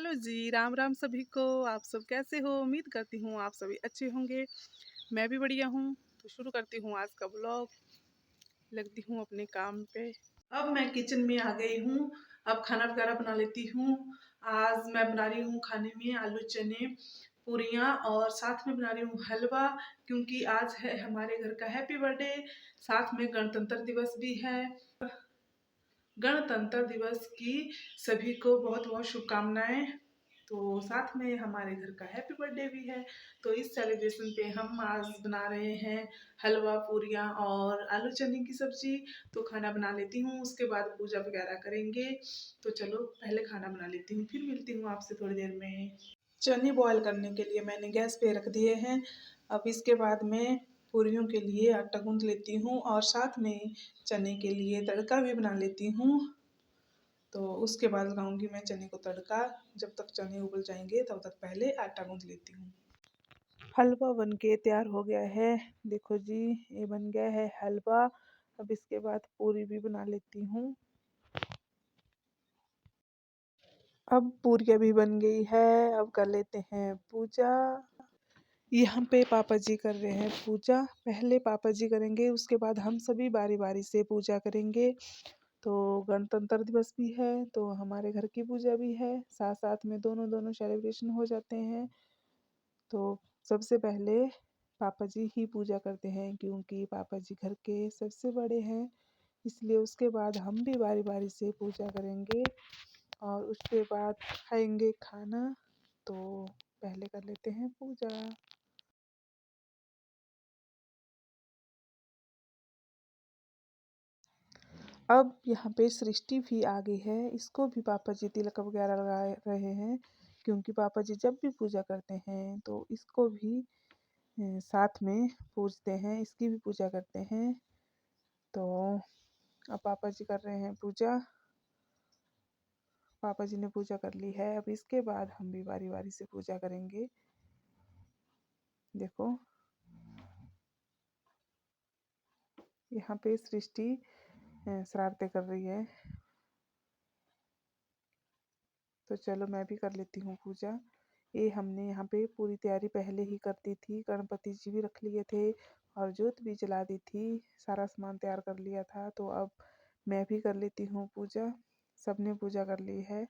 Hello जी, राम राम सभी को। आप सब कैसे हो? उम्मीद करती हूँ आप सभी अच्छे होंगे। मैं भी बढ़िया हूँ। तो शुरू करती हूँ आज का ब्लॉग। लगती हूँ अपने काम पे। अब मैं किचन में आ गई हूँ। अब खाना वगैरह बना लेती हूँ। आज मैं बना रही हूँ खाने में आलू चने पूरियाँ और साथ में बना रही हूँ हलवा, क्योंकि आज है हमारे घर का हैप्पी बर्थडे। साथ में गणतंत्र दिवस भी है। गणतंत्र दिवस की सभी को बहुत बहुत शुभकामनाएं। तो साथ में हमारे घर का हैप्पी बर्थडे भी है। तो इस सेलिब्रेशन पे हम आज बना रहे हैं हलवा पूरियाँ और आलू चने की सब्जी। तो खाना बना लेती हूँ, उसके बाद पूजा वगैरह करेंगे। तो चलो पहले खाना बना लेती हूँ, फिर मिलती हूँ आपसे थोड़ी देर में। चने बॉयल करने के लिए मैंने गैस पे रख दिए हैं। अब इसके बाद में पूरियों के लिए आटा गूंथ लेती हूँ और साथ में चने के लिए तड़का भी बना लेती हूँ। तो उसके बाद लगाऊंगी मैं चने को तड़का। जब तक चने उबल जाएंगे तब तक पहले आटा गूंथ लेती हूँ। हलवा बन के तैयार हो गया है। देखो जी, ये बन गया है हलवा। अब इसके बाद पूरी भी बना लेती हूँ। अब पूरियाँ भी बन गई है। अब कर लेते हैं पूजा। यहाँ पे पापा जी कर रहे हैं पूजा। पहले पापा जी करेंगे, उसके बाद हम सभी बारी बारी से पूजा करेंगे। तो गणतंत्र दिवस भी है तो हमारे घर की पूजा भी है, साथ साथ में दोनों दोनों सेलिब्रेशन हो जाते हैं। तो सबसे पहले पापा जी ही पूजा करते हैं, क्योंकि पापा जी घर के सबसे बड़े हैं। इसलिए उसके बाद हम भी बारी बारी से पूजा करेंगे और उसके बाद खाएंगे खाना। तो पहले कर लेते हैं पूजा। अब यहाँ पे सृष्टि भी आ गई है। इसको भी पापा जी तिलक वगैरह लगा रहे हैं, क्योंकि पापा जी जब भी पूजा करते हैं तो इसको भी साथ में पूजते हैं, इसकी भी पूजा करते हैं। तो अब पापा जी कर रहे हैं पूजा। पापा जी ने पूजा कर ली है। अब इसके बाद हम भी बारी बारी से पूजा करेंगे। देखो यहाँ पे सृष्टि शरारतें कर रही है। तो चलो मैं भी कर लेती हूँ पूजा। ये हमने यहाँ पे पूरी तैयारी पहले ही कर दी थी। गणपति जी भी रख लिए थे और जोत भी जला दी थी। सारा सामान तैयार कर लिया था। तो अब मैं भी कर लेती हूँ पूजा। सबने पूजा कर ली है।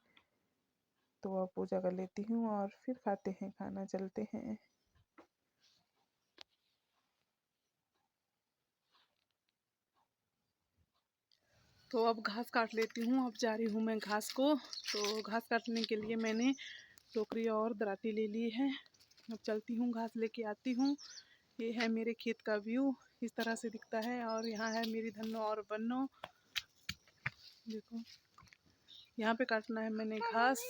तो अब पूजा कर लेती हूँ और फिर खाते हैं खाना, चलते हैं। तो अब घास काट लेती हूँ। अब जा रही हूँ मैं घास को। तो घास काटने के लिए मैंने टोकरी और दराती ले ली है। अब चलती हूँ, घास लेके आती हूँ। ये है मेरे खेत का व्यू, इस तरह से दिखता है। और यहाँ है मेरी धन्नो और बन्नो। देखो यहाँ पे काटना है मैंने घास।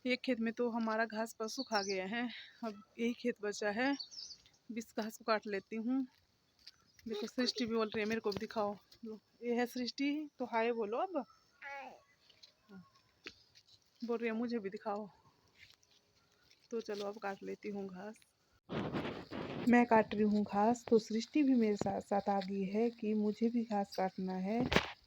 एक खेत में तो हमारा घास पशु खा गया है। अब यही खेत बचा है। इस घास को काट लेती हूँ। देखो सृष्टि भी बोल रही है मेरे को भी दिखाओ। लो, ये है सृष्टि। तो हाय बोलो। अब बोल रही है मुझे भी दिखाओ। तो चलो अब काट लेती हूँ घास। मैं काट रही हूँ घास, तो सृष्टि भी मेरे साथ साथ आ गई है कि मुझे भी घास काटना है।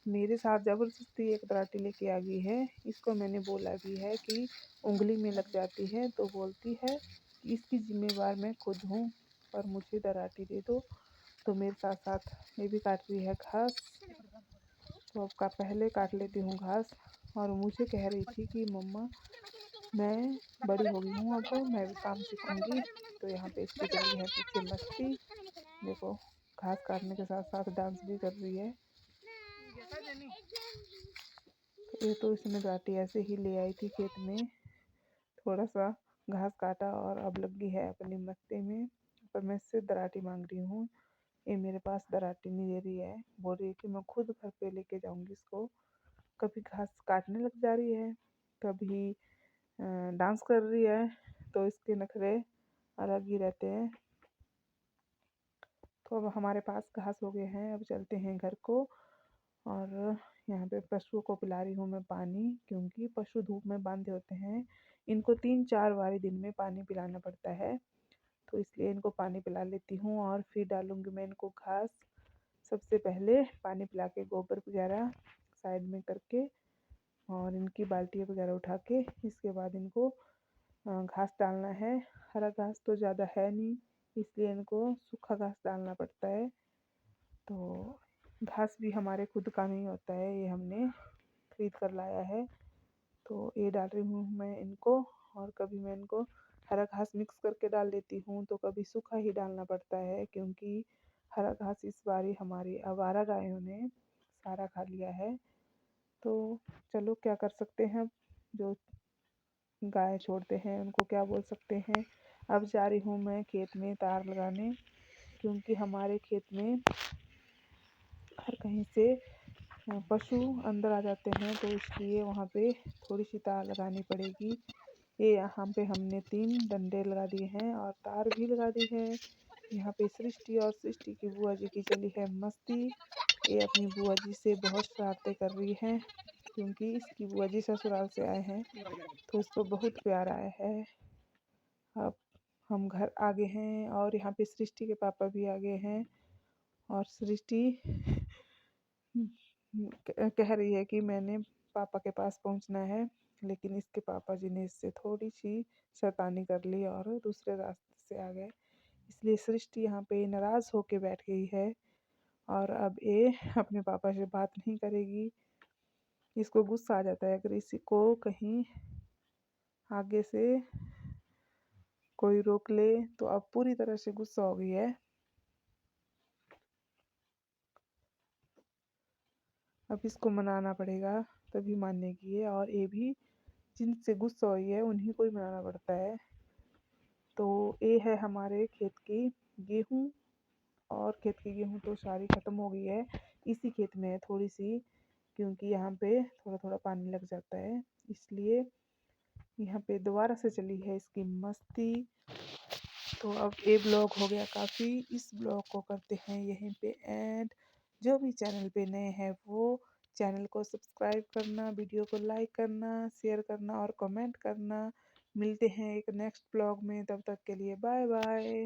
मेरे साथ ज़बरदस्ती एक दराटी लेके आ गई है। इसको मैंने बोला भी है कि उंगली में लग जाती है, तो बोलती है कि इसकी जिम्मेवार मैं खुद हूँ, पर मुझे दराटी दे दो। तो मेरे साथ साथ ये भी काट रही है घास। तो अब का पहले काट लेती हूँ घास। और मुझे कह रही थी कि मम्मा मैं बड़ी हो गई हूँ, अब मैं भी काम सीखूँगी। तो यहाँ पे इसकी चल रही है पीछे मस्ती। देखो घास काटने के साथ साथ डांस भी कर रही है। ये तो इसने गाटी ऐसे ही ले आई थी खेत में, थोड़ा सा घास काटा और अब लगी है अपनी मस्ती में। पर मैं इससे दराटी मांग रही हूँ। ये मेरे पास दराटी नहीं दे रही है, बोल रही है कि मैं खुद घर पे लेके जाऊँगी इसको। कभी घास काटने लग जा रही है, कभी डांस कर रही है। तो इसके नखरे अलग ही रहते हैं। तो अब हमारे पास घास हो गए हैं। अब चलते हैं घर को। और यहाँ पे पशुओं को पिला रही हूँ मैं पानी, क्योंकि पशु धूप में बांधे होते हैं। इनको 3-4 बारी दिन में पानी पिलाना पड़ता है। तो इसलिए इनको पानी पिला लेती हूँ और फिर डालूँगी मैं इनको घास। सबसे पहले पानी पिला के गोबर वगैरह साइड में करके और इनकी बाल्टी वगैरह उठा के इसके बाद इनको घास डालना है। हरा घास तो ज़्यादा है नहीं, इसलिए इनको सूखा घास डालना पड़ता है। तो घास भी हमारे खुद का नहीं होता है, ये हमने खरीद कर लाया है। तो ये डाल रही हूँ मैं इनको, और कभी मैं इनको हरा घास मिक्स करके डाल देती हूँ, तो कभी सूखा ही डालना पड़ता है, क्योंकि हरा घास इस बारी हमारी आवारा गायों ने सारा खा लिया है। तो चलो क्या कर सकते हैं, जो गाय छोड़ते हैं उनको क्या बोल सकते हैं। अब जा रही हूँ मैं खेत में तार लगाने, क्योंकि हमारे खेत में हर कहीं से पशु अंदर आ जाते हैं, तो इसलिए वहाँ पे थोड़ी सी तार लगानी पड़ेगी। ये यहाँ पे हमने 3 डंडे लगा दिए हैं और तार भी लगा दी है। यहाँ पे सृष्टि और सृष्टि की बुआ जी की चली है मस्ती। ये अपनी बुआ जी से बहुत शरारतें कर रही है, क्योंकि इसकी बुआ जी ससुराल से आए हैं, तो इसको बहुत प्यार आया है। अब हम घर आ गए हैं और यहाँ पे सृष्टि के पापा भी आ गए हैं, और सृष्टि कह रही है कि मैंने पापा के पास पहुंचना है, लेकिन इसके पापा जी ने इससे थोड़ी सी शैतानी कर ली और दूसरे रास्ते से आ गए। इसलिए सृष्टि यहाँ पे नाराज़ होके बैठ गई है, और अब ये अपने पापा से बात नहीं करेगी। इसको गुस्सा आ जाता है अगर इसी को कहीं आगे से कोई रोक ले, तो अब पूरी तरह से गुस्सा हो गई है। अब इसको मनाना पड़ेगा, तभी मानेगी है, और ये भी जिनसे गुस्सा हुई है उन्हीं को ही मनाना पड़ता है। तो ये है हमारे खेत की गेहूँ, और खेत की गेहूँ तो सारी ख़त्म हो गई है। इसी खेत में है थोड़ी सी, क्योंकि यहाँ पे थोड़ा थोड़ा पानी लग जाता है, इसलिए यहाँ पे दोबारा से चली है इसकी मस्ती। तो अब ये ब्लॉग हो गया काफ़ी, इस ब्लॉग को करते हैं यहीं पे एंड। जो भी चैनल पे नए हैं वो चैनल को सब्सक्राइब करना, वीडियो को लाइक करना, शेयर करना और कमेंट करना। मिलते हैं एक नेक्स्ट ब्लॉग में, तब तक के लिए बाय बाय।